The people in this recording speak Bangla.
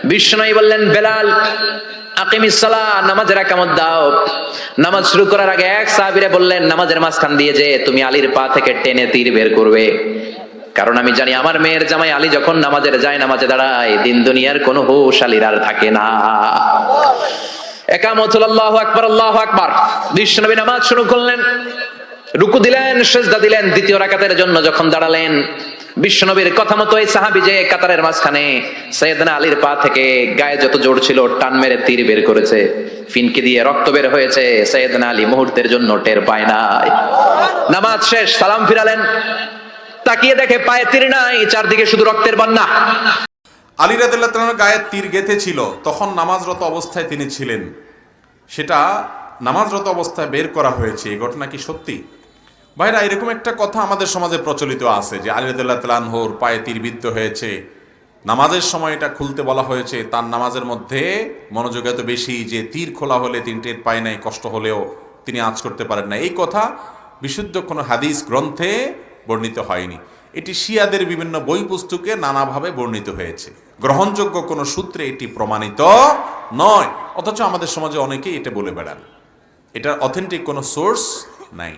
বিষ্ণু বললেন, বেলাল আকিমিস সালাহ, নামাজের একামত দাও। নামাজ শুরু করার আগে এক সাহাবীরে বললেন, নামাজের মাঝখান দিয়ে যে তুমি আলীর পা থেকে টেনে তীর বের করবে, কারণ আমি জানি আমার মেয়ের জামাই আলী যখন নামাজের যায়, নামাজে দাঁড়ায়, দিন দুনিয়ার কোনো হুঁশ আলীর আর থাকে না। একামত হলো, আল্লাহু আকবার, আল্লাহু আকবার। বিশ্বনবী নামাজ শুরু করলেন, রুকু দিলেন, সিজদা দিলেন। দ্বিতীয় রাকাতের জন্য যখন দাঁড়ালেন, বিশ্বনবীর কথা মতো এই সাহাবী যে কাতারের মাঝখানে সাইয়েদনা আলীর পা থেকে গায়ে যত জোর ছিল টান মেরে তীর বের করেছে, ফিনকি দিয়ে রক্ত বের হয়েছে। সাইয়েদনা আলী মুহূর্তের জন্য টের পায় নাই। নামাজ শেষ, সালাম ফিরালেন, তাকিয়ে দেখে পায়ে তীর নাই, চারদিকে শুধু রক্তের বন্যা। আলী রাদিয়াল্লাহু তাআলার গায়ে তীর গেঁথে ছিল, তখন নামাজরত অবস্থায় তিনি ছিলেন, সেটা নামাজরত অবস্থায় বের করা হয়েছে। এই ঘটনা কি সত্যি? ভাইরা, এরকম একটা কথা আমাদের সমাজে প্রচলিত আছে যে আলী রাদিয়াল্লাহু তাআলা আনহুর পায়ে তীর বিদ্ধ হয়েছে, নামাজের সময় এটা খুলতে বলা হয়েছে। তার নামাজের মধ্যে মনোযোগ এত বেশি যে তীর খোলা হলে তিনি টের পায় নাই, কষ্ট হলেও তিনি আঁচ করতে পারেন না। এই কথা বিশুদ্ধ কোনো হাদিস গ্রন্থে বর্ণিত হয়নি। এটি শিয়াদের বিভিন্ন বই পুস্তকে নানাভাবে বর্ণিত হয়েছে, গ্রহণযোগ্য কোনো সূত্রে এটি প্রমাণিত নয়। অথচ আমাদের সমাজে অনেকেই এটা বলে বেড়ান, এটার অথেন্টিক কোনো সোর্স নাই।